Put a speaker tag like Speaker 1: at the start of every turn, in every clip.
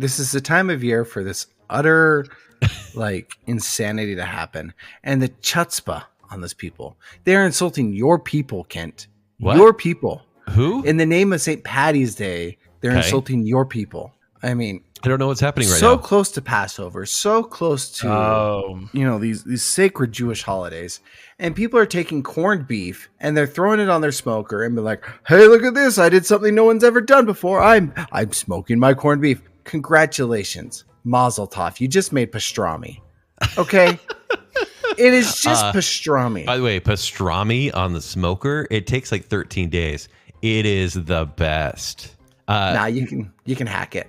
Speaker 1: this is the time of year for this utter like insanity to happen, and the chutzpah on these people. They're insulting your people, Kent.
Speaker 2: What?
Speaker 1: Your people.
Speaker 2: Who?
Speaker 1: In the name of St. Patty's Day, they're insulting your people. I mean,
Speaker 2: I don't know what's happening right now.
Speaker 1: So close to Passover, so close to these sacred Jewish holidays, and people are taking corned beef and they're throwing it on their smoker and be like, "Hey, look at this! I did something no one's ever done before. I'm smoking my corned beef. Congratulations, Mazel Tov! You just made pastrami. Okay." It is just pastrami.
Speaker 2: By the way, pastrami on the smoker, it takes like 13 days. It is the best.
Speaker 1: Nah, you can hack it.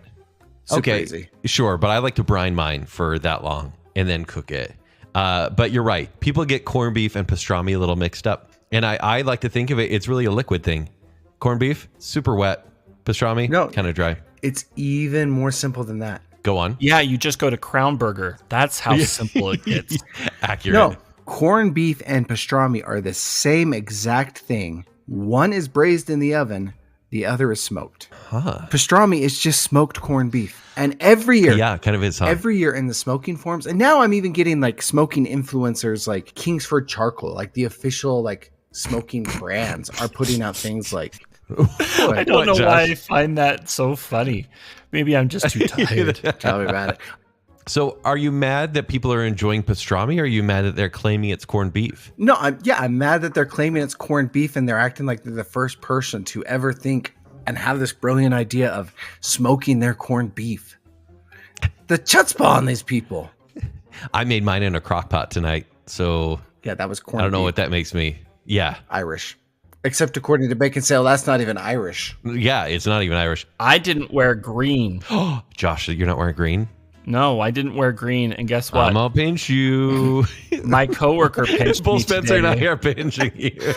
Speaker 1: Super easy.
Speaker 2: Sure, but I like to brine mine for that long and then cook it. But you're right. People get corned beef and pastrami a little mixed up. And I like to think of it's really a liquid thing. Corned beef, super wet. Pastrami, kind of dry.
Speaker 1: It's even more simple than that.
Speaker 2: Go on.
Speaker 3: Yeah, you just go to Crown Burger. That's how simple it gets.
Speaker 2: Accurate.
Speaker 1: No, corned beef and pastrami are the same exact thing. One is braised in the oven. The other is smoked. Pastrami is just smoked corned beef. And every year,
Speaker 2: kind of is.
Speaker 1: Every year in the smoking forums. And now I'm even getting like smoking influencers like Kingsford Charcoal, like the official like smoking brands are putting out things like.
Speaker 3: I don't know why I find that so funny. Maybe I'm just too tired.
Speaker 1: Tell me about it.
Speaker 2: So are you mad that people are enjoying pastrami, or are you mad that they're claiming it's corned beef?
Speaker 1: No, I'm mad that they're claiming it's corned beef and they're acting like they're the first person to ever think and have this brilliant idea of smoking their corned beef. The chutzpah on these people.
Speaker 2: I made mine in a crock pot tonight, so
Speaker 1: yeah, that was corned beef.
Speaker 2: I don't know what that makes me. Yeah.
Speaker 1: Irish. Except according to Baconsale, that's not even Irish.
Speaker 2: Yeah, it's not even Irish.
Speaker 3: I didn't wear green.
Speaker 2: Josh, you're not wearing green?
Speaker 3: No, I didn't wear green, and guess what?
Speaker 2: I'm gonna pinch you.
Speaker 3: My coworker pinched me
Speaker 2: Both Spencer
Speaker 3: today.
Speaker 2: and I are pinching you.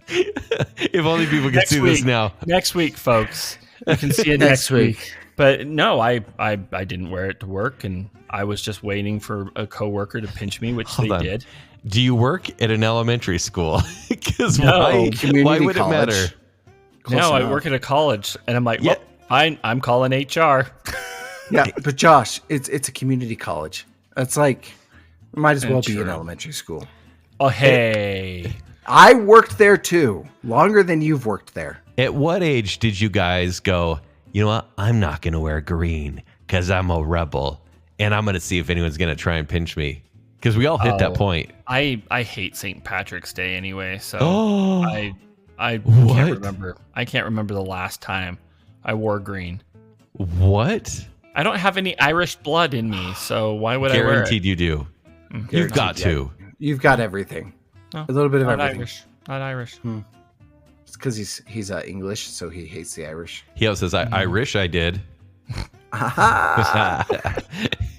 Speaker 2: If only people could see this now.
Speaker 3: Next week, folks. You can see it next week. But no, I didn't wear it to work, and I was just waiting for a coworker to pinch me, which they did.
Speaker 2: Do you work at an elementary school? Because
Speaker 3: No,
Speaker 2: why would it matter?
Speaker 3: No, I work at a college, and I'm like, well, I'm calling HR.
Speaker 1: Yeah, but Josh, it's a community college. It's like, it might as well be an elementary school.
Speaker 3: Oh, hey.
Speaker 1: I worked there too, longer than you've worked there.
Speaker 2: At what age did you guys go, you know what, I'm not going to wear green because I'm a rebel, and I'm going to see if anyone's going to try and pinch me? Because we all hit that point.
Speaker 3: I hate St. Patrick's Day anyway, so I
Speaker 2: What?
Speaker 3: can't remember the last time I wore green.
Speaker 2: What?
Speaker 3: I don't have any Irish blood in me, so why would I wear it?
Speaker 2: Guaranteed you do. You've got to.
Speaker 1: You've got everything.
Speaker 3: No,
Speaker 1: a little bit of
Speaker 3: not
Speaker 1: everything.
Speaker 3: Not Irish.
Speaker 1: It's because he's English, so he hates the Irish.
Speaker 2: He also says, I wish I did.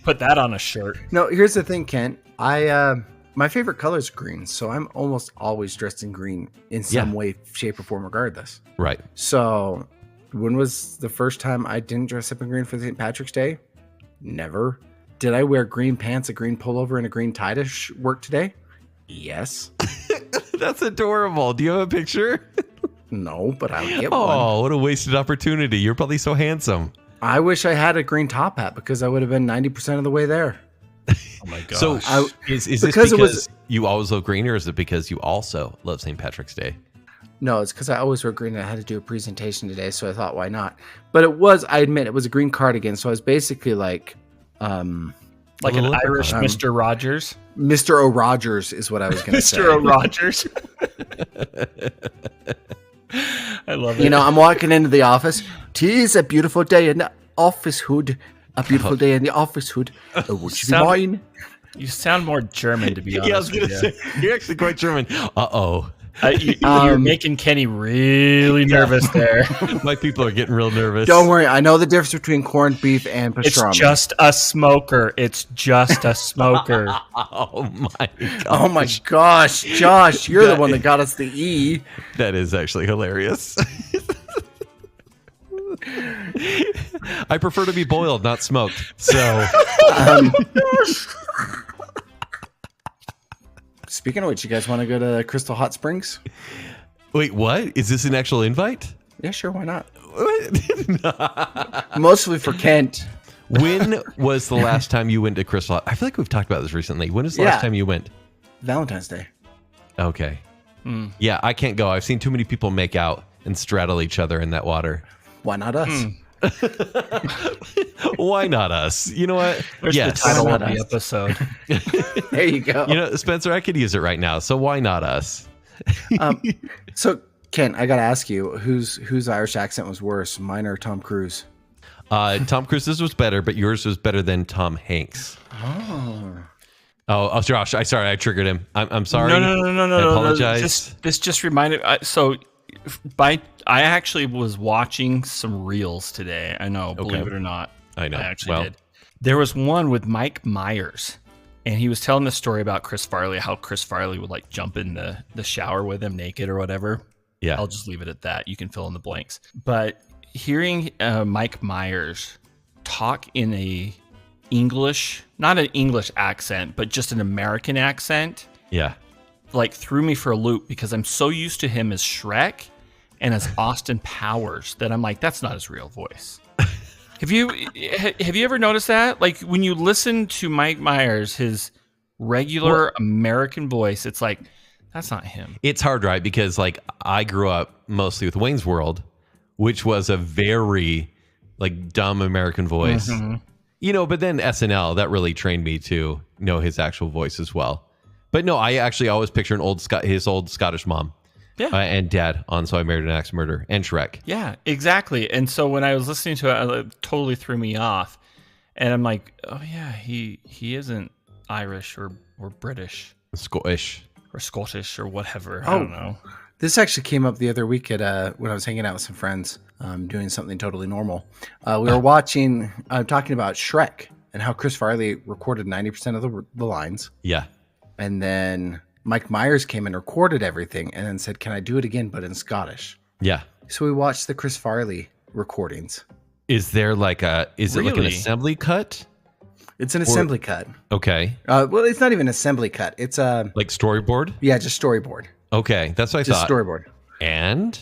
Speaker 3: Put that on a shirt.
Speaker 1: No, here's the thing, Kent. My favorite color is green, so I'm almost always dressed in green in some way, shape, or form, regardless.
Speaker 2: Right.
Speaker 1: So, when was the first time I didn't dress up in green for St. Patrick's Day? Never. Did I wear green pants, a green pullover, and a green tie to work today? Yes.
Speaker 2: That's adorable. Do you have a picture?
Speaker 1: No, but I'll get one.
Speaker 2: Oh, what a wasted opportunity. You're probably so handsome.
Speaker 1: I wish I had a green top hat because I would have been 90% of the way there.
Speaker 3: Oh my gosh.
Speaker 2: So is this because you always love green, or is it because you also love St. Patrick's Day?
Speaker 1: No, it's because I always wear green and I had to do a presentation today, so I thought, why not? But it was, I admit, it was a green cardigan, so I was basically like
Speaker 3: an Irish Mr. Rogers.
Speaker 1: Mr. O'Rogers is what I was going to say.
Speaker 3: Mr. O'Rogers. I love it.
Speaker 1: You know, I'm walking into the office. Tis a beautiful day in the office hood. A beautiful day in the office hood. Would you be mine?
Speaker 3: You sound more German, to be honest.
Speaker 2: Yeah, I was going to say, you're actually quite German. Uh-oh.
Speaker 3: You're making Kenny really nervous there.
Speaker 2: My people are getting real nervous.
Speaker 1: Don't worry. I know the difference between corned beef and pastrami.
Speaker 3: It's just a smoker. It's just a smoker.
Speaker 2: Oh, my God.
Speaker 1: Oh, my gosh. Josh, you're the one that got us the E.
Speaker 2: That is actually hilarious. I prefer to be boiled, not smoked. So...
Speaker 1: Speaking of which, you guys want to go to Crystal Hot Springs?
Speaker 2: Wait, what? Is this an actual invite?
Speaker 1: Yeah, sure. Why not? Mostly for Kent.
Speaker 2: When was the last time you went to Crystal? I feel like we've talked about this recently. When was the last time you went?
Speaker 1: Valentine's Day.
Speaker 2: Okay. Yeah, I can't go. I've seen too many people make out and straddle each other in that water.
Speaker 1: Why not us?
Speaker 2: Why not us? You know what?
Speaker 3: There's the title of the episode.
Speaker 1: There you go.
Speaker 2: You know, Spencer, I could use it right now. So why not us?
Speaker 1: So, Ken, I got to ask you, whose Irish accent was worse, mine or Tom Cruise?
Speaker 2: Tom Cruise's was better, but yours was better than Tom Hanks. Oh, Josh, I triggered him. I'm sorry.
Speaker 3: No.
Speaker 2: I apologize.
Speaker 3: This just reminded. I actually was watching some reels today. I know, believe it or not.
Speaker 2: I know.
Speaker 3: I actually did. There was one with Mike Myers, and he was telling the story about Chris Farley, how Chris Farley would like jump in the shower with him naked or whatever.
Speaker 2: Yeah.
Speaker 3: I'll just leave it at that. You can fill in the blanks. But hearing Mike Myers talk in not an English accent, but just an American accent.
Speaker 2: Yeah.
Speaker 3: Like threw me for a loop because I'm so used to him as Shrek and as Austin Powers that I'm like, that's not his real voice. Have you ever noticed that? Like when you listen to Mike Myers, his regular American voice, it's like, that's not him.
Speaker 2: It's hard, right? Because like I grew up mostly with Wayne's World, which was a very like dumb American voice. Mm-hmm. You know, but then SNL, that really trained me to know his actual voice as well. But no, I actually always picture his old Scottish mom and dad on So I Married an Axe Murderer and Shrek.
Speaker 3: Yeah, exactly. And so when I was listening to it, it totally threw me off. And I'm like, oh yeah, he isn't Irish or British.
Speaker 2: Scottish.
Speaker 3: Or Scottish or whatever. I don't know.
Speaker 1: This actually came up the other week at when I was hanging out with some friends, doing something totally normal. We were talking about Shrek and how Chris Farley recorded 90% of the lines.
Speaker 2: Yeah.
Speaker 1: And then Mike Myers came and recorded everything and then said, can I do it again, but in Scottish?
Speaker 2: Yeah.
Speaker 1: So we watched the Chris Farley recordings.
Speaker 2: Is there like it like an assembly cut?
Speaker 1: It's an assembly cut.
Speaker 2: Okay.
Speaker 1: Well, it's not even an assembly cut. It's
Speaker 2: like storyboard?
Speaker 1: Yeah, just storyboard.
Speaker 2: Okay. That's what I thought.
Speaker 1: Just storyboard.
Speaker 2: And?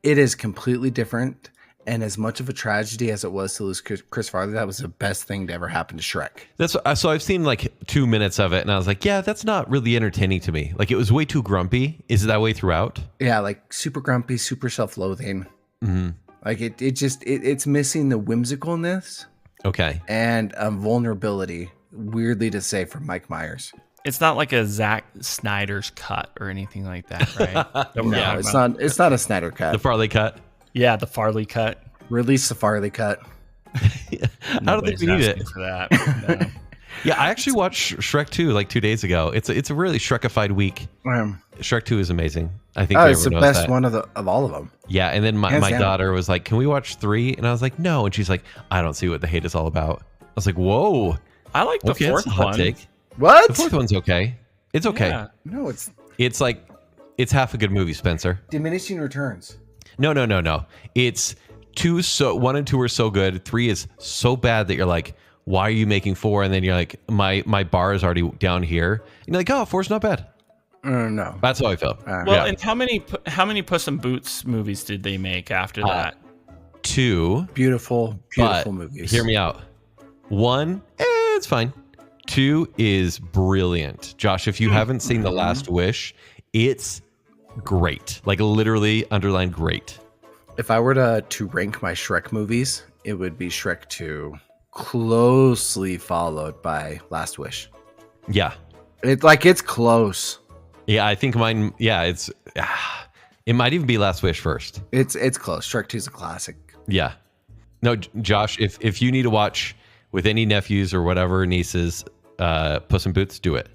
Speaker 1: It is completely different. And as much of a tragedy as it was to lose Chris Farley, that was the best thing to ever happen to Shrek.
Speaker 2: So I've seen like 2 minutes of it, and I was like, yeah, that's not really entertaining to me. Like it was way too grumpy. Is it that way throughout? Yeah,
Speaker 1: like super grumpy, super self-loathing.
Speaker 2: Mm-hmm.
Speaker 1: Like it's missing the whimsicalness.
Speaker 2: Okay.
Speaker 1: And vulnerability. Weirdly to say from Mike Myers.
Speaker 3: It's not like a Zack Snyder's cut or anything like that, right?
Speaker 1: No, it's not. It's not a Snyder cut.
Speaker 2: The Farley cut.
Speaker 3: Yeah, the Farley cut.
Speaker 1: Release the Farley cut.
Speaker 2: I don't think we need it
Speaker 3: for that. No.
Speaker 2: Yeah, I actually watched Shrek 2 like 2 days ago. It's a really Shrekified week. Shrek 2 is amazing. I think
Speaker 1: it's the best one of all of them.
Speaker 2: Yeah, and then my daughter was like, "Can we watch 3?" And I was like, "No." And she's like, "I don't see what the hate is all about." I was like, "Whoa."
Speaker 3: I like the fourth one.
Speaker 2: Take.
Speaker 1: What?
Speaker 2: The fourth one's okay. It's okay.
Speaker 1: Yeah. No,
Speaker 2: it's like it's half a good movie, Spencer.
Speaker 1: Diminishing returns.
Speaker 2: No. It's 1 and 2 are so good. 3 is so bad that you're like, why are you making 4? And then you're like, my bar is already down here. And you're like, oh, 4's not bad.
Speaker 1: No,
Speaker 2: that's how I felt.
Speaker 3: And how many Puss in Boots movies did they make after that?
Speaker 2: 2
Speaker 1: beautiful movies.
Speaker 2: Hear me out. 1, it's fine. 2 is brilliant. Josh, if you haven't seen The Last Wish, it's great. Like literally underlined great.
Speaker 1: If I were to rank my Shrek movies, it would be Shrek 2, closely followed by Last Wish.
Speaker 2: Yeah.
Speaker 1: It's close.
Speaker 2: Yeah, I think mine, it might even be Last Wish first.
Speaker 1: It's close. Shrek 2 is a classic.
Speaker 2: Yeah. No, Josh, if you need to watch with any nephews or whatever, nieces, Puss in Boots, do it.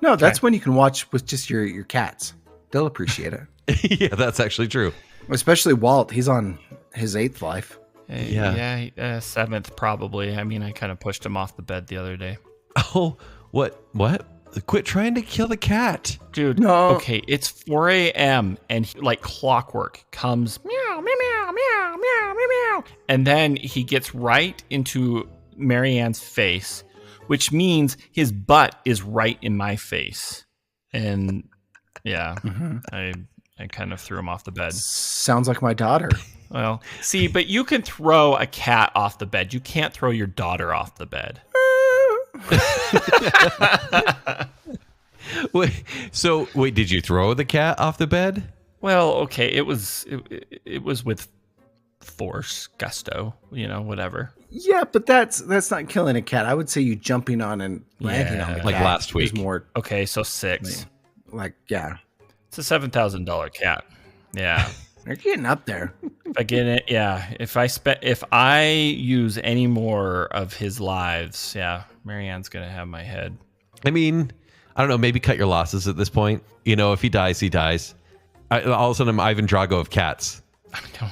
Speaker 1: No, that's when you can watch with just your cats. They'll appreciate it.
Speaker 2: Yeah, that's actually true.
Speaker 1: Especially Walt. He's on his 8th life.
Speaker 3: Yeah, 7th probably. I mean, I kind of pushed him off the bed the other day.
Speaker 2: Oh, what? Quit trying to kill the cat.
Speaker 3: Dude, no. Okay, it's 4 a.m. and he, like clockwork comes meow, meow, meow, meow, meow, meow. And then he gets right into Marianne's face, which means his butt is right in my face. And yeah, I kind of threw him off the bed.
Speaker 1: Sounds like my daughter.
Speaker 3: Well, see, but you can throw a cat off the bed. You can't throw your daughter off the bed.
Speaker 2: Wait, did you throw the cat off the bed?
Speaker 3: Well, okay, it was with force, gusto, whatever.
Speaker 1: Yeah, but that's not killing a cat. I would say you jumping on and landing on the cat.
Speaker 2: Like last week.
Speaker 1: Is more
Speaker 3: Okay, so 6.
Speaker 1: Yeah.
Speaker 3: It's a $7,000 cat. Yeah.
Speaker 1: They're getting up there.
Speaker 3: If I get it, yeah. If I use any more of his lives, yeah, Marianne's gonna have my head.
Speaker 2: I mean, I don't know. Maybe cut your losses at this point. If he dies, he dies. All of a sudden, I'm Ivan Drago of cats.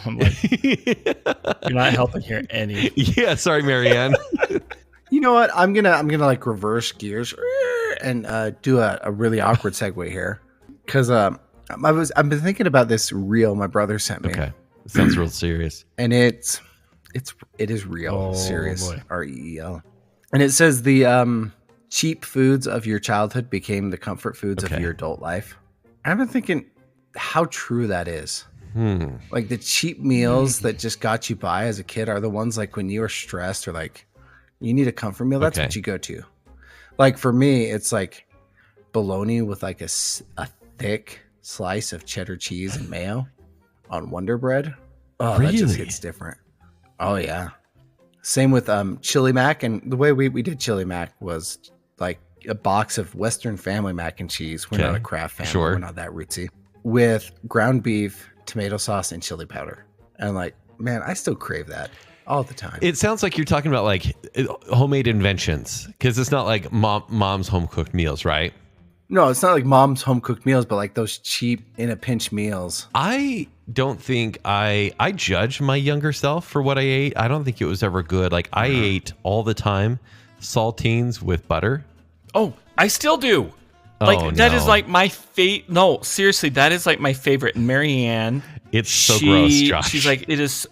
Speaker 3: I'm like, you're not helping here any.
Speaker 2: Yeah, sorry, Marianne.
Speaker 1: You know what? I'm gonna like reverse gears and do a really awkward segue here, because I've been thinking about this reel my brother sent me.
Speaker 2: Okay, it sounds real serious,
Speaker 1: and it is real serious.
Speaker 3: Boy.
Speaker 1: REEL, and it says the cheap foods of your childhood became the comfort foods of your adult life. I've been thinking how true that is. Like the cheap meals that just got you by as a kid are the ones like when you were stressed or like you need a comfort meal. That's what you go to. Like for me, it's like bologna with like a thick slice of cheddar cheese and mayo on Wonder Bread. Oh,
Speaker 2: really?
Speaker 1: That just hits different. Oh yeah. Same with chili mac, and the way we did chili mac was like a box of Western Family mac and cheese. We're not a Kraft family.
Speaker 2: Sure.
Speaker 1: We're not that rootsy. With ground beef, tomato sauce, and chili powder. And like, man, I still crave that all the time.
Speaker 2: It sounds like you're talking about like homemade inventions, because it's not like mom's home cooked meals, right?
Speaker 1: No, it's not like mom's home cooked meals, but like those cheap in a pinch meals.
Speaker 2: I don't think I judge my younger self for what I ate. I don't think it was ever good. Like I ate all the time saltines with butter.
Speaker 3: Oh, I still do. Like that is like my No, seriously, that is like my favorite. And Marianne,
Speaker 2: it's so gross, Josh.
Speaker 3: She's like, it's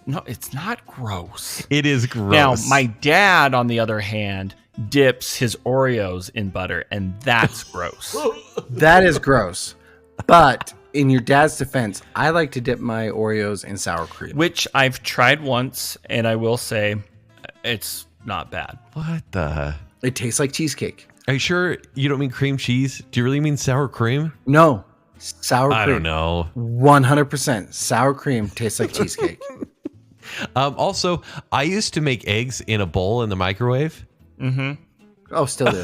Speaker 3: not gross.
Speaker 2: It is gross.
Speaker 3: Now, my dad, on the other hand, dips his Oreos in butter, and that's gross.
Speaker 1: That is gross. But in your dad's defense, I like to dip my Oreos in sour cream.
Speaker 3: Which I've tried once, and I will say it's not bad.
Speaker 2: What the?
Speaker 1: It tastes like cheesecake.
Speaker 2: Are you sure you don't mean cream cheese? Do you really mean sour cream?
Speaker 1: No, sour cream.
Speaker 2: I don't know.
Speaker 1: 100% sour cream tastes like cheesecake.
Speaker 2: Also, I used to make eggs in a bowl in the microwave.
Speaker 3: Mm-hmm.
Speaker 1: Oh, still do.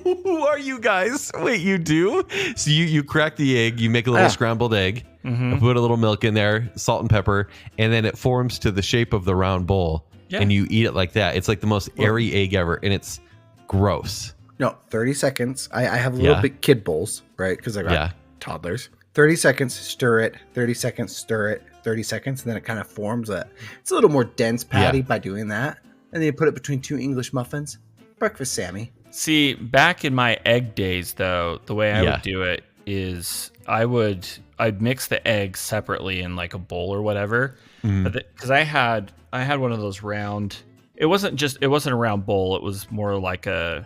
Speaker 2: Who are you guys? Wait, you do? So you crack the egg, you make a little scrambled egg, put a little milk in there, salt and pepper, and then it forms to the shape of the round bowl, and you eat it like that. It's like the most airy egg ever, and it's gross.
Speaker 1: No, 30 seconds. I have little big kid bowls, right? Because I got toddlers. 30 seconds, stir it. 30 seconds, stir it. 30 seconds, and then it kind of forms it's a little more dense patty by doing that. And then you put it between 2 English muffins. Breakfast Sammy.
Speaker 3: See, back in my egg days, though, the way I would do it is I'd mix the eggs separately in like a bowl or whatever. Because I had one of those round. It wasn't a round bowl. It was more like an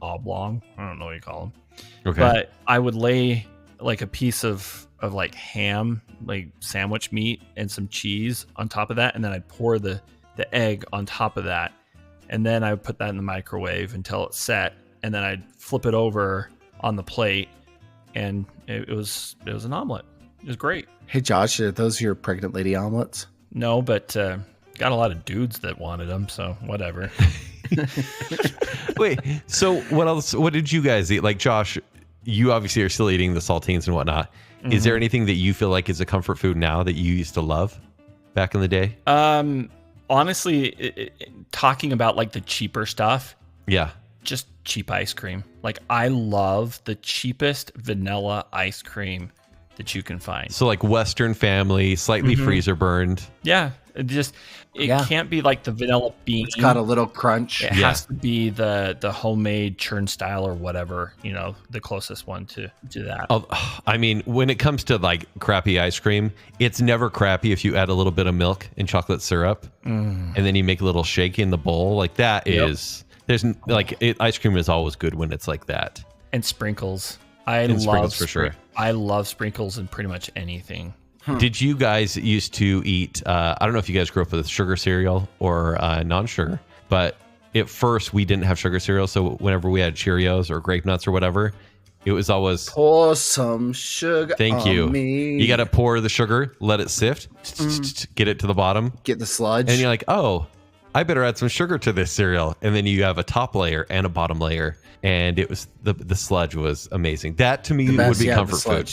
Speaker 3: oblong. I don't know what you call them.
Speaker 2: Okay.
Speaker 3: But I would lay like a piece of like ham, like sandwich meat, and some cheese on top of that, and then I'd pour the egg on top of that, and then I would put that in the microwave until it's set, and then I'd flip it over on the plate, and it was an omelet. It was great.
Speaker 1: Hey Josh, are those your pregnant lady omelets?
Speaker 3: No, but got a lot of dudes that wanted them, so whatever.
Speaker 2: Wait, so what else? What did you guys eat? Like Josh, you obviously are still eating the saltines and whatnot. Is there anything that you feel like is a comfort food now that you used to love back in the day?
Speaker 3: Honestly, talking about like the cheaper stuff.
Speaker 2: Yeah.
Speaker 3: Just cheap ice cream. Like I love the cheapest vanilla ice cream that you can find.
Speaker 2: So like Western Family, slightly freezer burned.
Speaker 3: Yeah. It can't be like the vanilla bean.
Speaker 1: It's got a little crunch.
Speaker 3: It has to be the homemade churn style or whatever, the closest one to that.
Speaker 2: I mean, when it comes to like crappy ice cream, it's never crappy if you add a little bit of milk and chocolate syrup, and then you make a little shake in the bowl. Like that is, ice cream is always good when it's like that.
Speaker 3: And sprinkles. I love
Speaker 2: sprinkles for sure.
Speaker 3: I love sprinkles in pretty much anything.
Speaker 2: Did you guys used to eat, I don't know if you guys grew up with sugar cereal or non-sugar, but at first we didn't have sugar cereal. So whenever we had Cheerios or Grape Nuts or whatever, it was always...
Speaker 1: Pour some sugar
Speaker 2: Thank
Speaker 1: on
Speaker 2: you.
Speaker 1: me.
Speaker 2: You got to pour the sugar, let it sift, get it to the bottom.
Speaker 1: Get the sludge.
Speaker 2: And you're like, oh, I better add some sugar to this cereal. And then you have a top layer and a bottom layer. And it was the sludge was amazing. That to me would be comfort food.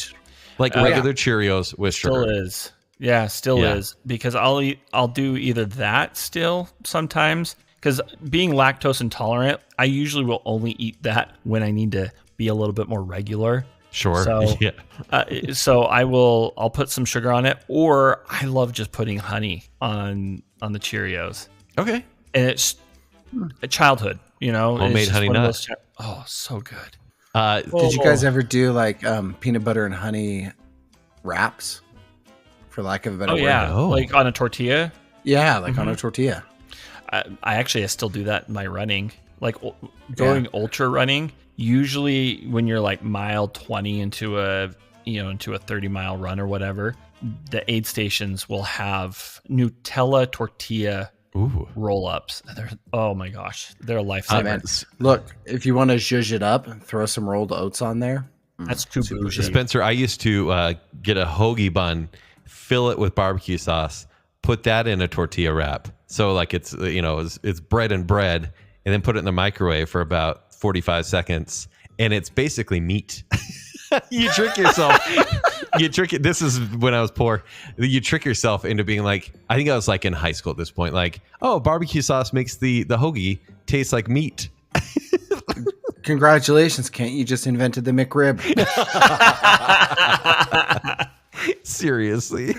Speaker 2: Like regular Cheerios with sugar.
Speaker 3: Still is. Yeah, still is. Because I'll do either that still sometimes. Because being lactose intolerant, I usually will only eat that when I need to be a little bit more regular.
Speaker 2: Sure.
Speaker 3: So, so I'll put some sugar on it, or I love just putting honey on the Cheerios.
Speaker 2: Okay.
Speaker 3: And it's a childhood,
Speaker 2: Homemade honey nut.
Speaker 3: Oh, so good.
Speaker 1: Did you guys ever do like peanut butter and honey wraps, for lack of a better word?
Speaker 3: Yeah,
Speaker 2: No.
Speaker 3: like on a tortilla.
Speaker 1: Yeah, like on a tortilla.
Speaker 3: I still do that in my running, like going ultra running. Usually, when you're like mile 20 into a 30-mile run or whatever, the aid stations will have Nutella tortilla roll-ups. Oh my gosh, they're a lifesaver.
Speaker 1: Look, if you want to zhuzh it up, throw some rolled oats on there.
Speaker 3: That's too bougie.
Speaker 2: Spencer, I used to get a hoagie bun, fill it with barbecue sauce, put that in a tortilla wrap. So like it's bread and bread, and then put it in the microwave for about 45 seconds, and it's basically meat. You trick yourself. This is when I was poor. You trick yourself into being like, I think I was like in high school at this point, like, oh, barbecue sauce makes the hoagie taste like meat.
Speaker 1: Congratulations, Kent. You just invented the McRib.
Speaker 2: Seriously.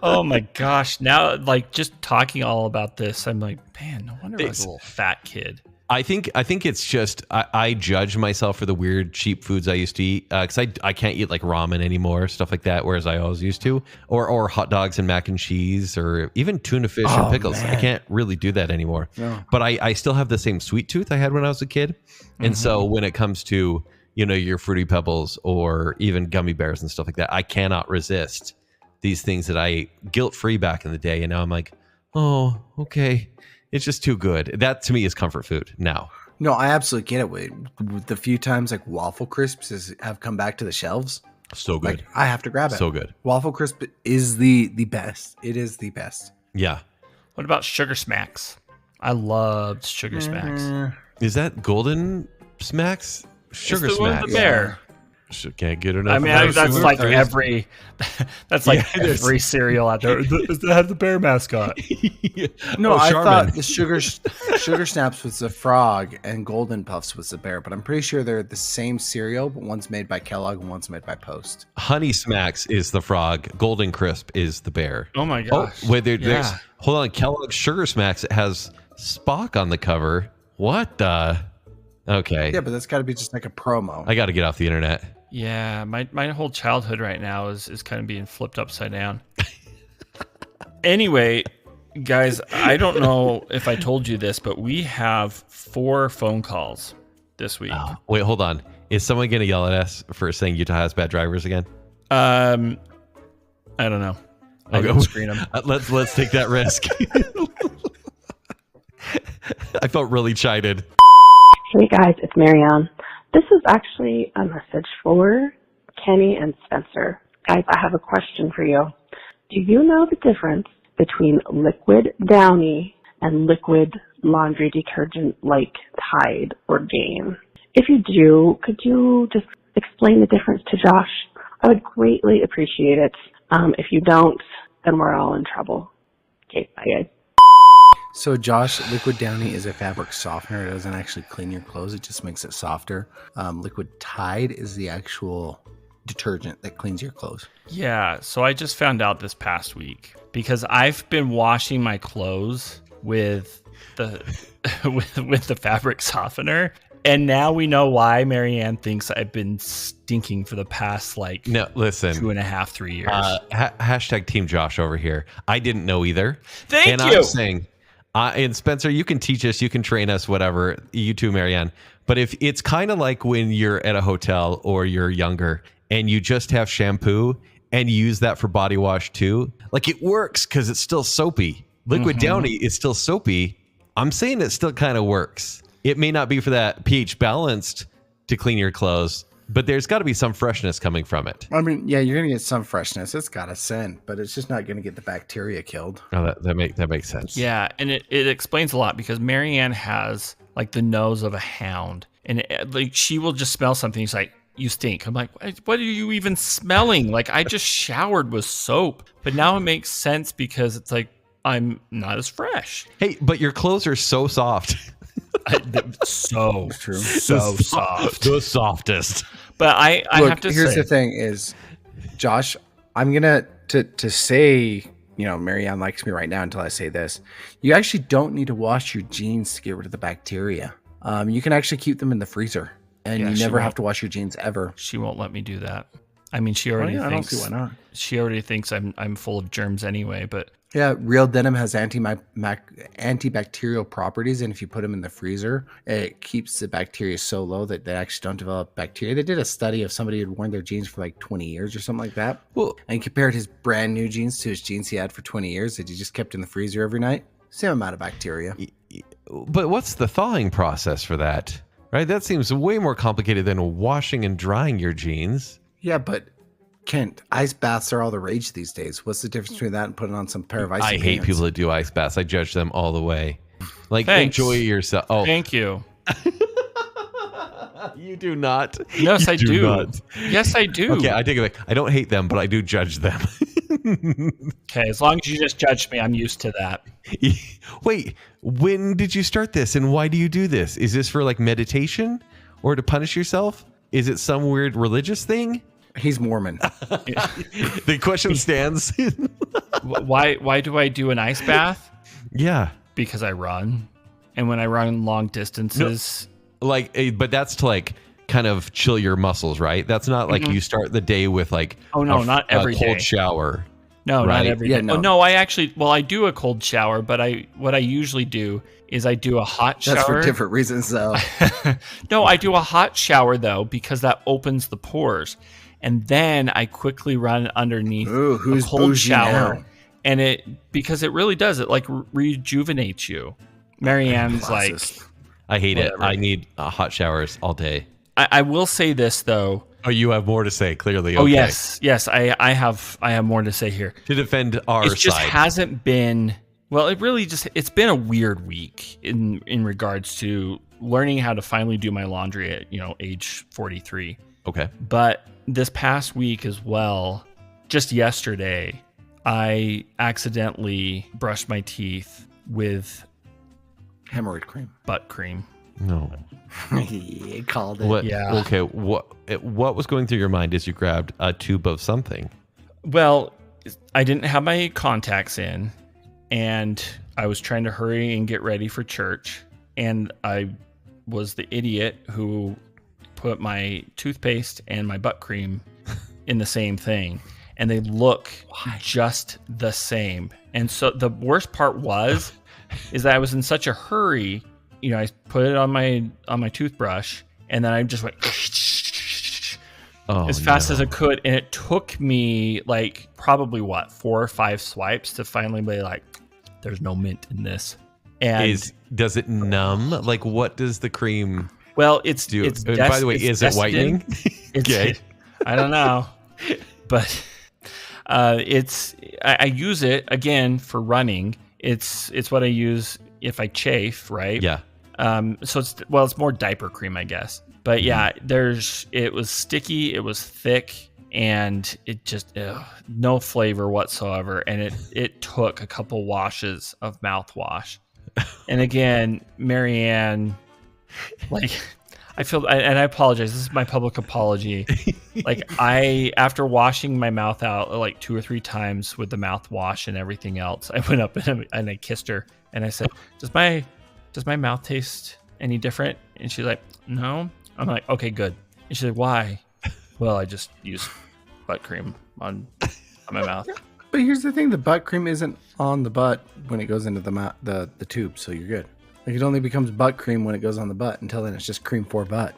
Speaker 3: Oh my gosh. Now, like, just talking all about this, I'm like, man, no wonder I was a little fat kid.
Speaker 2: I think it's just I judge myself for the weird cheap foods I used to eat, because I can't eat like ramen anymore, stuff like that, whereas I always used to, or hot dogs and mac and cheese, or even tuna fish and pickles. Man. I can't really do that anymore. No. But I still have the same sweet tooth I had when I was a kid, and so when it comes to your Fruity Pebbles or even gummy bears and stuff like that, I cannot resist these things that I ate guilt-free back in the day, and now I'm like, oh, okay. It's just too good. That to me is comfort food now.
Speaker 1: No, I absolutely get it. With the few times like Waffle Crisps have come back to the shelves,
Speaker 2: so good.
Speaker 1: Like, I have to grab it.
Speaker 2: So good.
Speaker 1: Waffle Crisp is the best. It is the best.
Speaker 2: Yeah.
Speaker 3: What about Sugar Smacks? I loved Sugar Smacks.
Speaker 2: Is that Golden Smacks? Sugar
Speaker 3: it's the
Speaker 2: Smacks.
Speaker 3: One with the bear.
Speaker 2: Can't get enough.
Speaker 3: I mean, that's like every cereal out there that has the bear mascot.
Speaker 1: No, I thought the Sugar Snaps was the frog and Golden Puffs was the bear, but I'm pretty sure they're the same cereal, but one's made by Kellogg and one's made by Post.
Speaker 2: Honey Smacks is the frog. Golden Crisp is the bear.
Speaker 3: Oh my gosh!
Speaker 2: Oh, wait, there's hold on. Kellogg's Sugar Smacks, it has Spock on the cover. What the? Okay.
Speaker 1: Yeah, but that's got to be just like a promo.
Speaker 2: I got to get off the internet.
Speaker 3: Yeah, my whole childhood right now is kind of being flipped upside down. Anyway, guys, I don't know if I told you this, but we have 4 phone calls this week.
Speaker 2: Oh, wait, hold on. Is someone going to yell at us for saying Utah has bad drivers again?
Speaker 3: I don't know. I didn't screen them.
Speaker 2: Let's take that risk. I felt really chided.
Speaker 4: Hey guys, it's Marianne. This is actually a message for Kenny and Spencer. Guys, I have a question for you. Do you know the difference between liquid Downy and liquid laundry detergent like Tide or Gain? If you do, could you just explain the difference to Josh? I would greatly appreciate it. If you don't, then we're all in trouble. Okay, bye guys.
Speaker 1: So, Josh, Liquid Downy is a fabric softener. It doesn't actually clean your clothes. It just makes it softer. Liquid Tide is the actual detergent that cleans your clothes.
Speaker 3: Yeah, so I just found out this past week because I've been washing my clothes with the with the fabric softener, and now we know why Marianne thinks I've been stinking for the past 2.5, 3 years.
Speaker 2: Hashtag Team Josh over here. I didn't know either.
Speaker 3: Thank you.
Speaker 2: I'm saying, and Spencer, you can teach us, you can train us, whatever. You too, Marianne. But if it's kind of like when you're at a hotel or you're younger and you just have shampoo and use that for body wash too, like it works because it's still soapy. Liquid Downy is still soapy. I'm saying it still kind of works. It may not be for that pH balanced to clean your clothes, but there's got to be some freshness coming from it.
Speaker 1: I mean, yeah, you're going to get some freshness. It's got a scent, but it's just not going to get the bacteria killed.
Speaker 2: Oh, that makes sense.
Speaker 3: Yeah, and it explains a lot because Marianne has like the nose of a hound, and like she will just smell something. She's like, "You stink." I'm like, "What are you even smelling?" Like I just showered with soap, but now it makes sense because it's like I'm not as fresh.
Speaker 2: Hey, but your clothes are so soft.
Speaker 3: So
Speaker 1: true.
Speaker 3: So soft.
Speaker 2: The softest.
Speaker 3: But I have to say,
Speaker 1: here's the thing is, Josh, I'm gonna to say, Marianne likes me right now until I say this. You actually don't need to wash your jeans to get rid of the bacteria. You can actually keep them in the freezer, and you never have to wash your jeans ever.
Speaker 3: She won't let me do that. I mean, she already thinks. I don't see why not. She already thinks I'm full of germs anyway, but.
Speaker 1: Yeah, real denim has antibacterial properties, and if you put them in the freezer, it keeps the bacteria so low that they actually don't develop bacteria. They did a study of somebody who'd worn their jeans for like 20 years or something like that, and compared his brand new jeans to his jeans he had for 20 years that he just kept in the freezer every night. Same amount of bacteria.
Speaker 2: But what's the thawing process for that? Right? That seems way more complicated than washing and drying your jeans.
Speaker 1: Yeah, but Kent, ice baths are all the rage these days. What's the difference between that and putting on some pair of ice?
Speaker 2: I hate people that do ice baths. I judge them all the way. Like,
Speaker 3: Thanks.
Speaker 2: Enjoy yourself. Oh,
Speaker 3: thank you.
Speaker 2: You do not.
Speaker 3: Yes, I do.
Speaker 2: Not.
Speaker 3: Yes, I do.
Speaker 2: Okay, I take it back. I don't hate them, but I do judge them.
Speaker 3: Okay, as long as you just judge me, I'm used to that.
Speaker 2: Wait, when did you start this, and why do you do this? Is this for like meditation or to punish yourself? Is it some weird religious thing?
Speaker 1: He's Mormon.
Speaker 2: The question stands.
Speaker 3: Why do I do an ice bath?
Speaker 2: Yeah.
Speaker 3: Because I run. And when I run long distances.
Speaker 2: No, but that's to like kind of chill your muscles, right? That's not like you start the day with like
Speaker 3: not every
Speaker 2: cold
Speaker 3: day.
Speaker 2: shower.
Speaker 3: No,
Speaker 2: right?
Speaker 3: Not every day.
Speaker 1: No.
Speaker 3: Oh, no, I do a cold shower, but what I usually do is I do a hot shower.
Speaker 1: That's for different reasons, though.
Speaker 3: No, I do a hot shower, though, because that opens the pores. And then I quickly run underneath a cold shower.
Speaker 1: Now?
Speaker 3: And because it really does. It like rejuvenates you. Marianne's like,
Speaker 2: I hate
Speaker 3: whatever.
Speaker 2: it. I need hot showers all day.
Speaker 3: I will say this, though.
Speaker 2: Oh, you have more to say, clearly.
Speaker 3: Oh,
Speaker 2: okay.
Speaker 3: yes. I have more to say here.
Speaker 2: To defend our side.
Speaker 3: It just hasn't been, well, it's been a weird week in regards to learning how to finally do my laundry at, age 43.
Speaker 2: Okay.
Speaker 3: But this past week as well, just yesterday, I accidentally brushed my teeth with
Speaker 1: hemorrhoid cream.
Speaker 3: Butt cream.
Speaker 2: No.
Speaker 1: You called it.
Speaker 2: What,
Speaker 3: yeah.
Speaker 2: Okay. What was going through your mind as you grabbed a tube of something?
Speaker 3: Well, I didn't have my contacts in, and I was trying to hurry and get ready for church, and I was the idiot who put my toothpaste and my butt cream in the same thing, and they look just the same. And so the worst part is that I was in such a hurry. I put it on my toothbrush, and then I just went as fast as I could, and it took me like probably 4 or 5 swipes to finally be like, "There's no mint in this." And
Speaker 2: does it numb? Like, what does the cream?
Speaker 3: Well, it's
Speaker 2: do? By the way, is it whitening?
Speaker 3: Okay, I don't know, but I use it again for running. It's what I use if I chafe, right?
Speaker 2: Yeah.
Speaker 3: So it's more diaper cream, I guess. But yeah, it was sticky, it was thick, and it just no flavor whatsoever. And it took a couple washes of mouthwash. And again, Marianne, like, I feel, and I apologize. This is my public apology. Like, after washing my mouth out like 2 or 3 times with the mouthwash and everything else, I went up and I kissed her and I said, "Does my mouth taste any different?" And she's like, "No." I'm like, "Okay, good." And she's like, "Why?" "Well, I just use butt cream on my mouth."
Speaker 1: But here's the thing: the butt cream isn't on the butt when it goes into the tube, so you're good. Like, it only becomes butt cream when it goes on the butt. Until then, it's just cream for butt.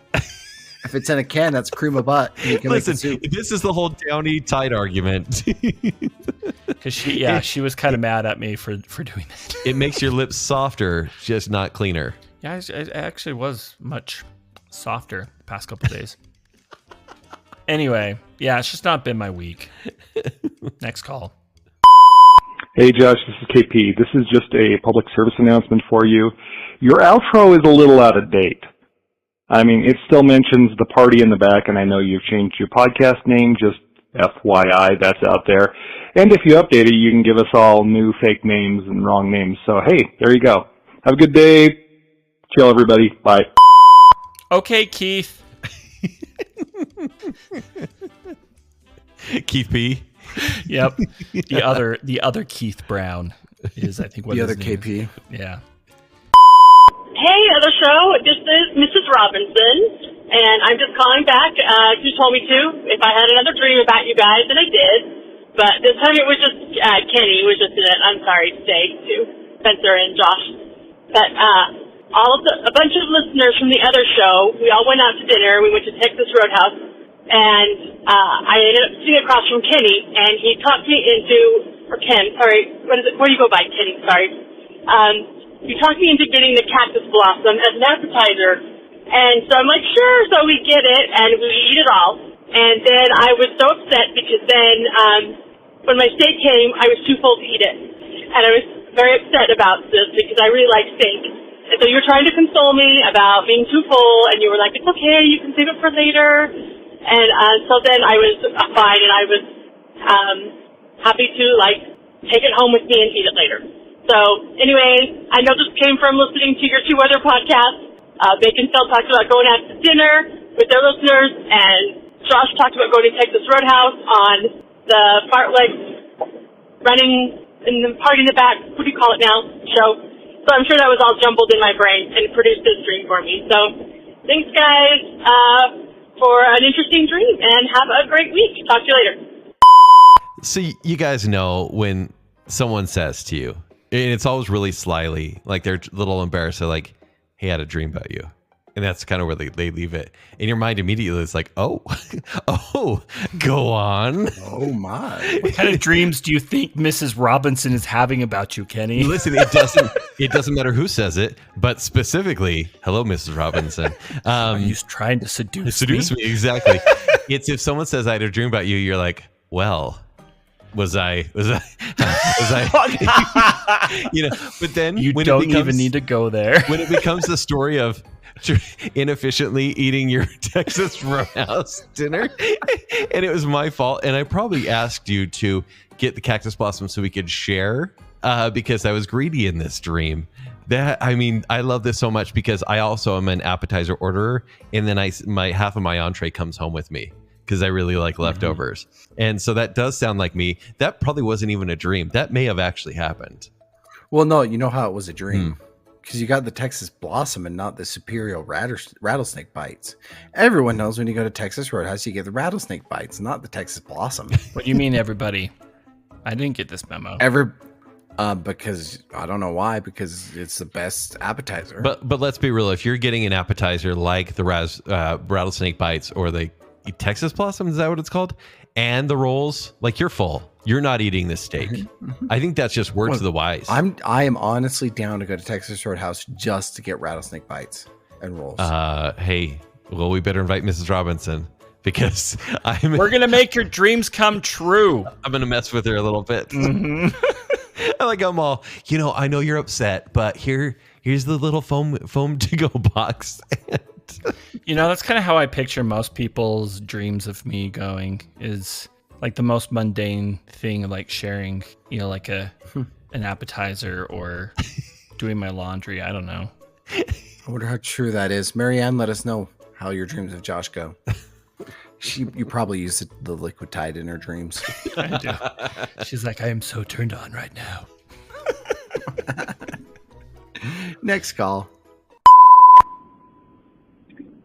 Speaker 1: If it's in a can, that's cream of butt.
Speaker 2: Listen, this is the whole Downy Tide argument.
Speaker 3: Because she was kind of mad at me for doing that.
Speaker 2: It makes your lips softer, just not cleaner.
Speaker 3: Yeah, I actually was much softer the past couple of days. Anyway, yeah, it's just not been my week. Next call.
Speaker 5: Hey, Josh, this is KP. This is just a public service announcement for you. Your outro is a little out of date. I mean, it still mentions the party in the back, and I know you've changed your podcast name, just FYI, that's out there. And if you update it, you can give us all new fake names and wrong names. So, hey, there you go. Have a good day. Chill, everybody. Bye.
Speaker 3: Okay, Keith.
Speaker 2: Keith P.
Speaker 3: Yep. The other Keith Brown is, I think, what
Speaker 1: the
Speaker 3: his
Speaker 1: other
Speaker 3: name
Speaker 1: KP.
Speaker 3: is. Yeah.
Speaker 6: Hey, other show. This is Mrs. Robinson, and I'm just calling back. You told me to if I had another dream about you guys, and I did. But this time it was just Kenny was just in it. I'm sorry to say to Spencer and Josh, but a bunch of listeners from the other show, we all went out to dinner. We went to Texas Roadhouse, and I ended up sitting across from Kenny, and he talked me into, or Ken, sorry, what do you go by, Kenny? Sorry. You talked me into getting the cactus blossom as an appetizer. And so I'm like, sure. So we get it, and we eat it all. And then I was so upset because then when my steak came, I was too full to eat it. And I was very upset about this because I really like steak. And so you were trying to console me about being too full, and you were like, it's okay, you can save it for later. And so then I was fine, and I was happy to, take it home with me and eat it later. So, anyway, I know this came from listening to your two other podcasts. Baconsale talked about going out to dinner with their listeners, and Josh talked about going to Texas Roadhouse on the Fartlegs running in the party in the back, what do you call it now, show. So I'm sure that was all jumbled in my brain and produced this dream for me. So, thanks, guys, for an interesting dream, and have a great week. Talk to you later.
Speaker 2: So you guys know when someone says to you, and it's always really slyly, like they're a little embarrassed. They're like, hey, I had a dream about you. And that's kind of where they leave it. In your mind immediately, it's like, oh, go on.
Speaker 1: Oh, my.
Speaker 3: What kind of dreams do you think Mrs. Robinson is having about you, Kenny?
Speaker 2: Listen, it doesn't matter who says it, but specifically, hello, Mrs. Robinson.
Speaker 3: Are you trying to seduce me?
Speaker 2: Exactly. It's if someone says, I had a dream about you, you're like, well... Was I, but then
Speaker 3: you don't even need to go there.
Speaker 2: When it becomes the story of inefficiently eating your Texas Roadhouse dinner, and it was my fault, and I probably asked you to get the cactus blossom so we could share, because I was greedy in this dream. I love this so much because I also am an appetizer orderer, and then my half of my entree comes home with me. Because I really like leftovers. And so that does sound like me. That probably wasn't even a dream. That may have actually happened.
Speaker 1: Well, no, you know how it was a dream. Because you got the Texas Blossom and not the superior rattlesnake bites. Everyone knows when you go to Texas Roadhouse, you get the rattlesnake bites, not the Texas Blossom.
Speaker 3: What do you mean, everybody? I didn't get this memo.
Speaker 1: Because I don't know why, because it's the best appetizer.
Speaker 2: But let's be real. If you're getting an appetizer like the rattlesnake bites or the Texas Blossom, is that what it's called? And the rolls, like you're full. You're not eating this steak. I think that's just word to the wise.
Speaker 1: I am honestly down to go to Texas Roadhouse just to get rattlesnake bites and rolls.
Speaker 2: Hey, well, we better invite Mrs. Robinson because
Speaker 3: we're gonna make your dreams come true.
Speaker 2: I'm gonna mess with her a little bit. I'm all, I know you're upset, but here's the little foam to go box.
Speaker 3: That's kind of how I picture most people's dreams of me going, is like the most mundane thing, like sharing, like an appetizer or doing my laundry. I don't know.
Speaker 1: I wonder how true that is. Marianne, let us know how your dreams of Josh go. You probably use the liquid Tide in her dreams.
Speaker 3: I do. She's like, I am so turned on right now.
Speaker 1: Next call.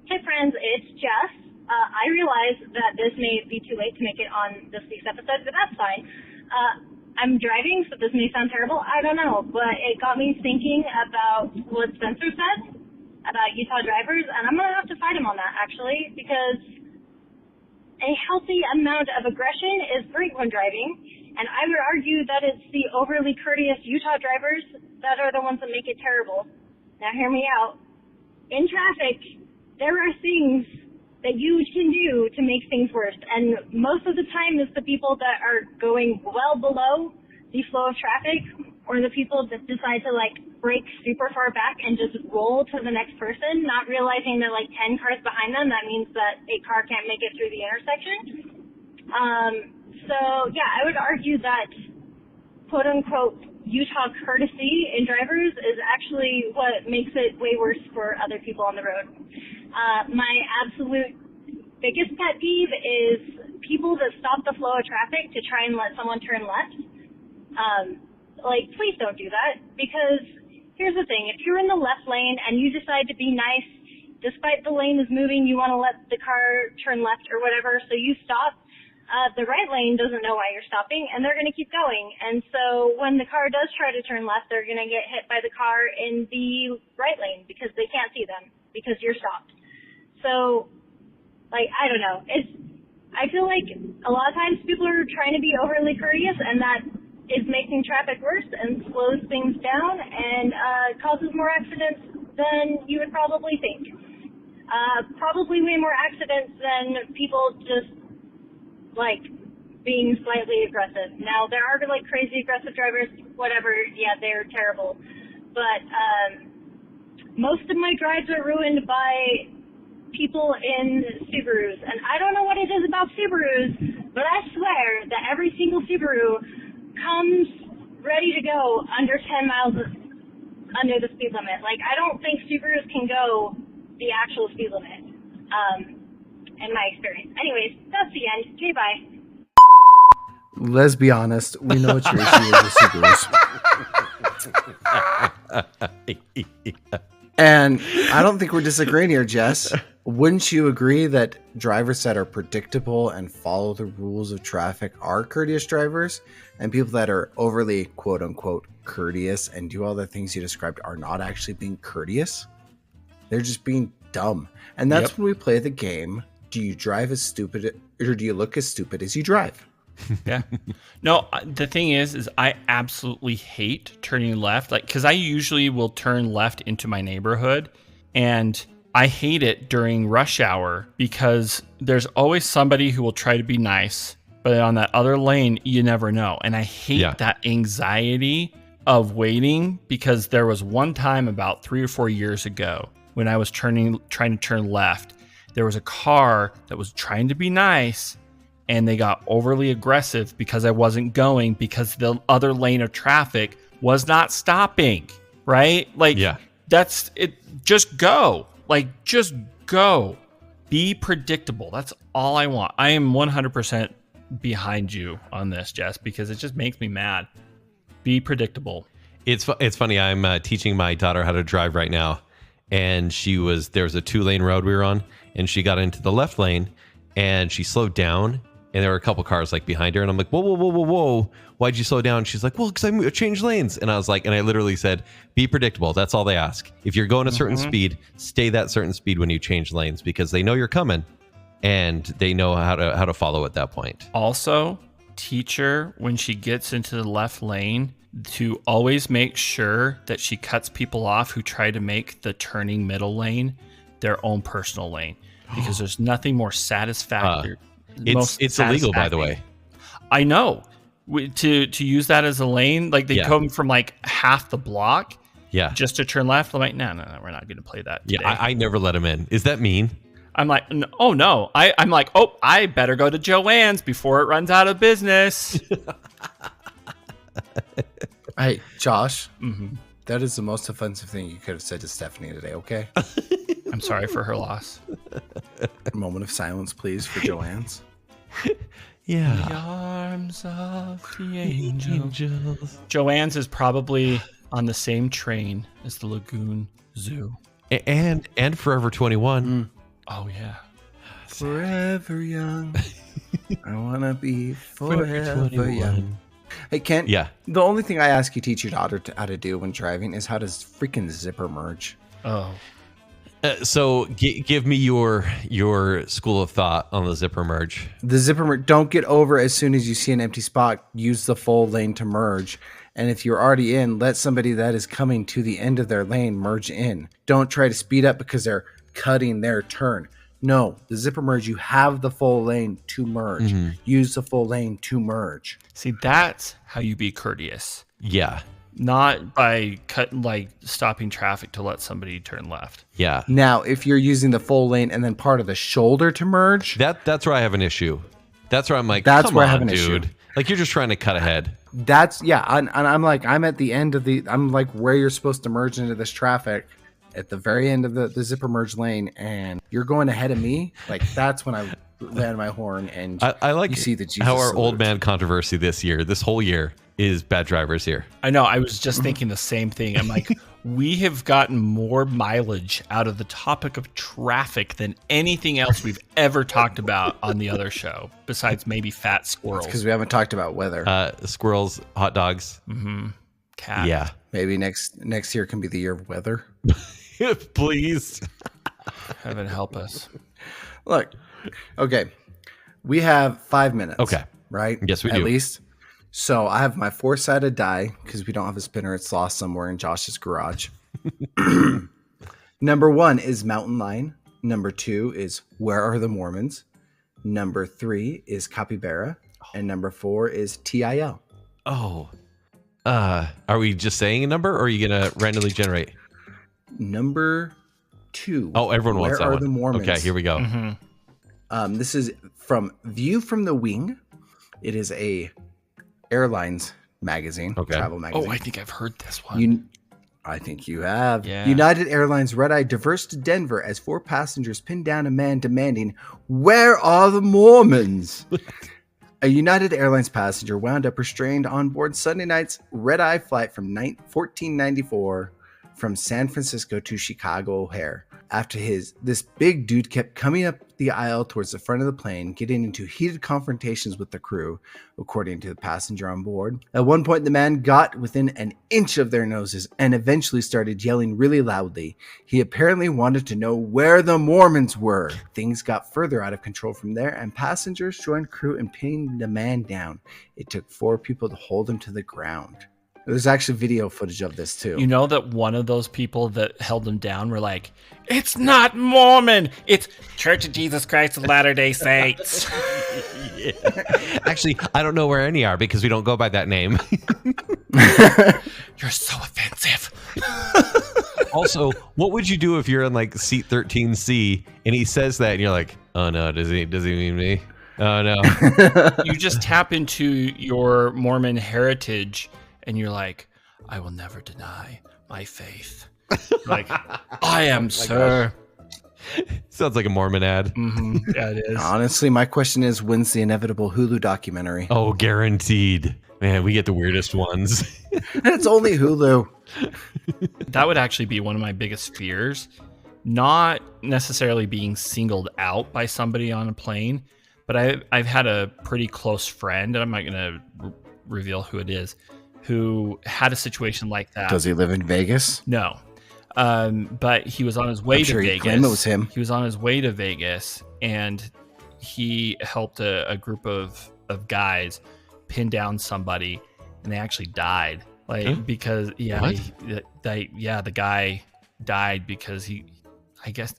Speaker 7: Hey friends, it's Jess. I realize that this may be too late to make it on this week's episode, but that's fine. I'm driving, so this may sound terrible. I don't know, but it got me thinking about what Spencer said about Utah drivers, and I'm going to have to fight him on that, actually, because a healthy amount of aggression is great when driving, and I would argue that it's the overly courteous Utah drivers that are the ones that make it terrible. Now, hear me out. In traffic, there are things that you can do to make things worse, and most of the time it's the people that are going well below the flow of traffic, or the people that decide to like brake super far back and just roll to the next person, not realizing that like 10 cars behind them, that means that a car can't make it through the intersection. So yeah, I would argue that quote unquote Utah courtesy in drivers is actually what makes it way worse for other people on the road. My absolute biggest pet peeve is people that stop the flow of traffic to try and let someone turn left. Like, please don't do that, because here's the thing. If you're in the left lane and you decide to be nice, despite the lane is moving, you want to let the car turn left or whatever, so you stop. The right lane doesn't know why you're stopping, and they're going to keep going. And so when the car does try to turn left, they're going to get hit by the car in the right lane because they can't see them because you're stopped. So, like, I don't know. I feel like a lot of times people are trying to be overly courteous, and that is making traffic worse and slows things down and causes more accidents than you would probably think. Probably way more accidents than people just, like, being slightly aggressive. Now, there are, like, crazy aggressive drivers, whatever, yeah, they're terrible. But most of my drives are ruined by people in Subarus. And I don't know what it is about Subarus, but I swear that every single Subaru comes ready to go under 10 miles under the speed limit. Like, I don't think Subarus can go the actual speed limit, in my experience. Anyways, that's the end. Okay, bye.
Speaker 1: Let's be honest. We know what your issue is with Subarus. And I don't think we're disagreeing here, Jess. Wouldn't you agree that drivers that are predictable and follow the rules of traffic are courteous drivers, and people that are overly quote unquote courteous and do all the things you described are not actually being courteous? They're just being dumb. And that's when we play the game. Do you drive as stupid, or do you look as stupid as you drive?
Speaker 3: Yeah. No, the thing is I absolutely hate turning left. Like, because I usually will turn left into my neighborhood, and I hate it during rush hour because there's always somebody who will try to be nice, but on that other lane, you never know. And I hate that anxiety of waiting, because there was one time about 3 or 4 years ago when I was trying to turn left. There was a car that was trying to be nice, and they got overly aggressive because I wasn't going, because the other lane of traffic was not stopping, right? Like, that's it. Just go. Like, just go. Be predictable. That's all I want. I am 100% behind you on this, Jess, because it just makes me mad. Be predictable.
Speaker 2: It's funny. I'm teaching my daughter how to drive right now, and there was a 2-lane road we were on, and she got into the left lane, and she slowed down, and there were a couple cars like behind her, and I'm like, whoa, why'd you slow down? She's like, well, because I changed lanes. And I was like, and I literally said, be predictable. That's all they ask. If you're going a certain speed, stay that certain speed when you change lanes, because they know you're coming, and they know how to follow at that point.
Speaker 3: Also, teach her when she gets into the left lane to always make sure that she cuts people off who try to make the turning middle lane their own personal lane, because there's nothing more satisfactory.
Speaker 2: It's illegal, by the way.
Speaker 3: I know. To use that as a lane, like they come from like half the block, just to turn left. I'm like, no, we're not going to play that today.
Speaker 2: I never let them in. Is that mean?
Speaker 3: I'm like, oh no. I'm like, oh, I better go to Joanne's before it runs out of business.
Speaker 1: Hey, Josh, that is the most offensive thing you could have said to Stephanie today, okay?
Speaker 3: I'm sorry for her loss.
Speaker 1: A moment of silence, please, for Joanne's.
Speaker 2: Yeah.
Speaker 3: The arms of the angels. Joanne's is probably on the same train as the Lagoon Zoo.
Speaker 2: And Forever 21.
Speaker 3: Oh, yeah.
Speaker 1: Forever young. I want to be forever young. Hey, Kent.
Speaker 2: Yeah.
Speaker 1: The only thing I ask you teach your daughter how to do when driving is how to freaking zipper merge.
Speaker 3: Oh.
Speaker 2: So give me your school of thought on the zipper merge.
Speaker 1: The zipper merge, don't get over as soon as you see an empty spot. Use the full lane to merge. And if you're already in, let somebody that is coming to the end of their lane merge in. Don't try to speed up because they're cutting their turn. No, the zipper merge, you have the full lane to merge. Use the full lane to merge.
Speaker 3: See, that's how you be courteous.
Speaker 2: Yeah.
Speaker 3: Not by stopping traffic to let somebody turn left.
Speaker 2: Yeah.
Speaker 1: Now, if you're using the full lane and then part of the shoulder to merge,
Speaker 2: that's where I have an issue. That's where I'm like,
Speaker 1: that's
Speaker 2: come
Speaker 1: where
Speaker 2: on,
Speaker 1: I have an
Speaker 2: dude.
Speaker 1: issue.
Speaker 2: Like you're just trying to cut ahead.
Speaker 1: That's and I'm like, I'm at the end of I'm like where you're supposed to merge into this traffic at the very end of the zipper merge lane, and you're going ahead of me. Like that's when I land my horn, and
Speaker 2: I like
Speaker 1: you see the Jesus
Speaker 2: how our
Speaker 1: salute.
Speaker 2: old man controversy this whole year is bad drivers here.
Speaker 3: I know. I was just thinking the same thing. I'm like, we have gotten more mileage out of the topic of traffic than anything else we've ever talked about on the other show, besides maybe fat squirrels.
Speaker 1: Because we haven't talked about weather.
Speaker 2: Squirrels, hot dogs.
Speaker 3: Cat.
Speaker 2: Yeah.
Speaker 1: Maybe next year can be the year of weather.
Speaker 2: Please.
Speaker 3: Heaven help us.
Speaker 1: Look, okay, we have 5 minutes.
Speaker 2: Okay.
Speaker 1: Right?
Speaker 2: Yes, we
Speaker 1: do.
Speaker 2: do.
Speaker 1: At least. So I have my 4-sided die because we don't have a spinner. It's lost somewhere in Josh's garage. Number 1 is Mountain Lion. Number 2 is Where Are the Mormons? Number 3 is Capybara. And number 4 is TIL.
Speaker 2: Oh. Are we just saying a number or are you going to randomly generate?
Speaker 1: Number 2.
Speaker 2: Oh, everyone wants that
Speaker 1: Where are
Speaker 2: one.
Speaker 1: the Mormons?
Speaker 2: Okay, here we go.
Speaker 1: This is from View from the Wing. It is a airlines magazine, travel magazine.
Speaker 3: Oh, I think I've heard this one.
Speaker 1: I think you have.
Speaker 3: Yeah.
Speaker 1: United Airlines red-eye diverts to Denver as 4 passengers pin down a man demanding, "Where are the Mormons?" A United Airlines passenger wound up restrained on board Sunday night's red-eye flight from 1494 from San Francisco to Chicago O'Hare after this big dude kept coming up the aisle towards the front of the plane, getting into heated confrontations with the crew, according to the passenger on board. At one point, the man got within an inch of their noses and eventually started yelling really loudly. He apparently wanted to know where the Mormons were. Things got further out of control from there, and passengers joined crew in pinning the man down. It took 4 people to hold him to the ground. There's actually video footage of this too.
Speaker 3: You know that one of those people that held him down were like, "It's not Mormon, it's Church of Jesus Christ of Latter-day Saints."
Speaker 2: Yeah. Actually, I don't know where any are because we don't go by that name.
Speaker 3: You're so offensive.
Speaker 2: Also, what would you do if you're in like seat 13C and he says that and you're like, "Oh no, does he mean me? Oh no."
Speaker 3: You just tap into your Mormon heritage and you're like, "I will never deny my faith." Like, I am, sir.
Speaker 2: Sounds like a Mormon ad.
Speaker 3: Yeah, it is.
Speaker 1: Honestly, my question is, when's the inevitable Hulu documentary?
Speaker 2: Oh, guaranteed. Man, we get the weirdest ones.
Speaker 1: And it's only Hulu.
Speaker 3: That would actually be one of my biggest fears. Not necessarily being singled out by somebody on a plane, but I've had a pretty close friend, and I'm not going to reveal who it is, who had a situation like that.
Speaker 1: Does he live in Vegas?
Speaker 3: No. But he was on his way to Vegas.
Speaker 1: Claimed it was him.
Speaker 3: He was on his way to Vegas, and he helped a group of guys pin down somebody, and they actually died. Because the guy died because he, I guess,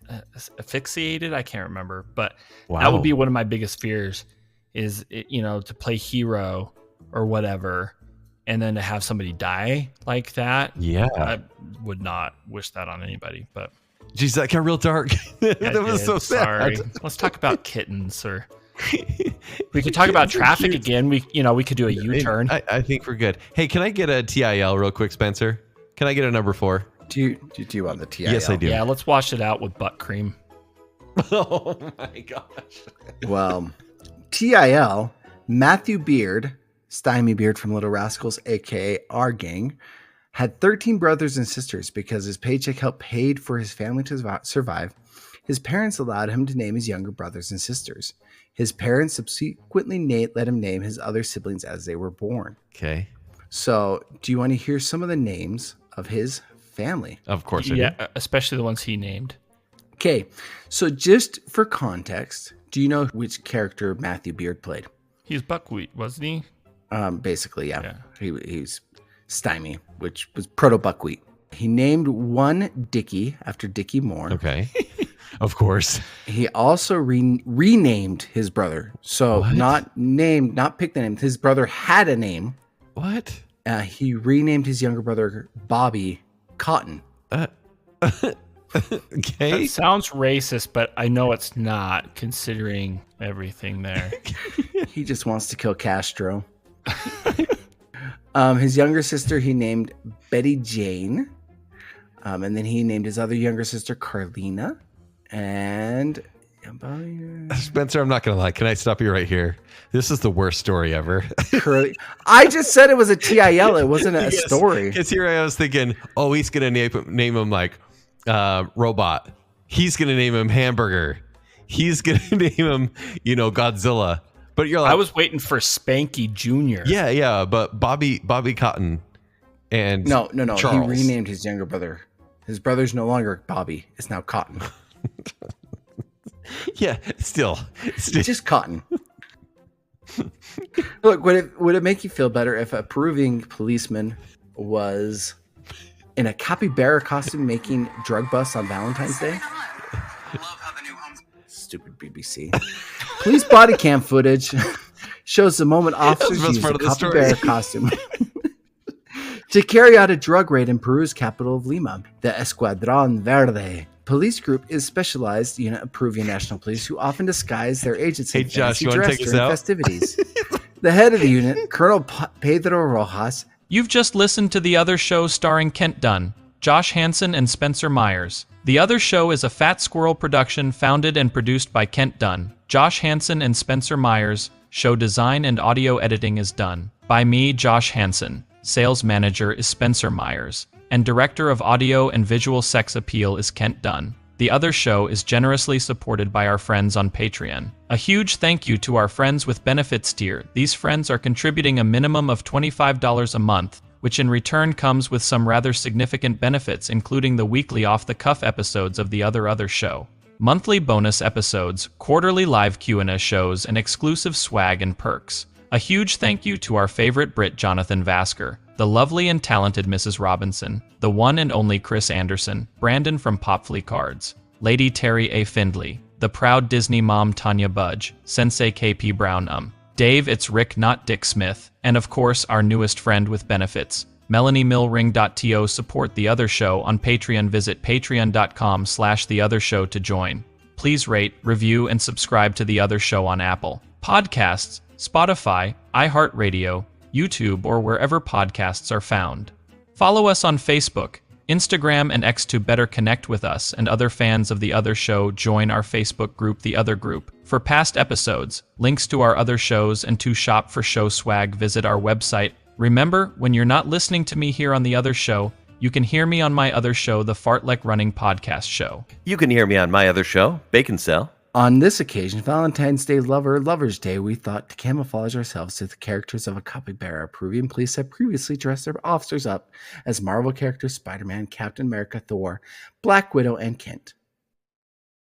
Speaker 3: asphyxiated. I can't remember, but that would be one of my biggest fears. Is to play hero or whatever, and then to have somebody die like that.
Speaker 2: Yeah,
Speaker 3: I would not wish that on anybody. But
Speaker 2: geez, that got real dark. That was so sad.
Speaker 3: Sorry. Let's talk about kittens, or we could talk about traffic again. We could do a U-turn.
Speaker 2: I think we're good. Hey, can I get a TIL real quick, Spencer? Can I get a number 4?
Speaker 1: Do you want the TIL?
Speaker 2: Yes, I do.
Speaker 3: Yeah, let's wash it out with butt cream.
Speaker 2: Oh my gosh.
Speaker 1: Well, TIL, Matthew Beard, Stymie Beard from Little Rascals, aka our gang, had 13 brothers and sisters. Because his paycheck helped paid for his family to survive, his parents allowed him to name his younger brothers and sisters. His parents subsequently let him name his other siblings as they were born.
Speaker 2: Okay.
Speaker 1: So, do you want to hear some of the names of his family?
Speaker 2: Of course I
Speaker 3: Yeah,
Speaker 2: do.
Speaker 3: especially the ones he named.
Speaker 1: Okay, so just for context, do you know which character Matthew Beard played?
Speaker 3: He's Buckwheat, wasn't he?
Speaker 1: Basically, yeah. He's Stymie, which was proto-Buckwheat. He named one Dickie after Dickie Moore.
Speaker 2: Okay. Of course.
Speaker 1: He also renamed his brother. So
Speaker 2: What?
Speaker 1: not picked the name. His brother had a name.
Speaker 2: What?
Speaker 1: He renamed his younger brother Bobby Cotton.
Speaker 2: Okay.
Speaker 3: That sounds racist, but I know it's not, considering everything there.
Speaker 1: He just wants to kill Castro. His younger sister he named Betty Jane. And then he named his other younger sister Carlina. And
Speaker 2: Spencer, I'm not going to lie. Can I stop you right here? This is the worst story ever.
Speaker 1: I just said it was a TIL. It wasn't a story.
Speaker 2: Because here I was thinking, oh, he's going to name him like Robot. He's going to name him Hamburger. He's going to name him, Godzilla. But you're like,
Speaker 3: I was waiting for Spanky Jr.
Speaker 2: Yeah. But Bobby Cotton and
Speaker 1: No.
Speaker 2: Charles.
Speaker 1: He renamed his younger brother. His brother's no longer Bobby. It's now Cotton.
Speaker 2: Yeah, still.
Speaker 1: Just Cotton. Look, would it make you feel better if a proving policeman was in a capybara costume making drug busts on Valentine's Day? Stupid BBC. Police body cam footage shows the moment officers use a capybara costume to carry out a drug raid in Peru's capital of Lima. The Escuadrón Verde police group is specialized unit of Peruvian National Police who often disguise their agents in fancy dress during festivities. The head of the unit, Colonel Pedro Rojas.
Speaker 8: You've just listened to The Other Show starring Kent Dunn, Josh Hansen, and Spencer Myers. The Other Show is a Fat Squirrel production founded and produced by Kent Dunn, Josh Hansen, and Spencer Myers. Show design and audio editing is done by me, Josh Hansen. Sales manager is Spencer Myers, and director of audio and visual sex appeal is Kent Dunn. The Other Show is generously supported by our friends on Patreon. A huge thank you to our friends with benefits tier. These friends are contributing a minimum of $25 a month, which in return comes with some rather significant benefits, including the weekly off-the-cuff episodes of The Other Show, monthly bonus episodes, quarterly live Q&A shows, and exclusive swag and perks. A huge thank you to our favorite Brit Jonathan Vasker, the lovely and talented Mrs. Robinson, the one and only Chris Anderson, Brandon from Popflea Cards, Lady Terry A. Findley, the proud Disney mom Tanya Budge, Sensei KP Brown, Dave It's Rick Not Dick Smith, and of course our newest friend with benefits, Melanie Millring.to. Support The Other Show on Patreon. Visit patreon.com/theothershow to join. Please rate, review, and subscribe to The Other Show on Apple Podcasts, Spotify, iHeartRadio, YouTube, or wherever podcasts are found. Follow us on Facebook, Instagram, and X to better connect with us and other fans of The Other Show. Join our Facebook group, The Other Group. For past episodes, links to our other shows, and to shop for show swag, visit our website. Remember, when you're not listening to me here on The Other Show, you can hear me on my other show, the Fartlek Running Podcast Show.
Speaker 9: You can hear me on my other show, Baconsale.
Speaker 1: On this occasion, Valentine's Day Lover's Day, we thought to camouflage ourselves to the characters of a capybara. Peruvian police have previously dressed their officers up as Marvel characters Spider-Man, Captain America, Thor, Black Widow, and Kent.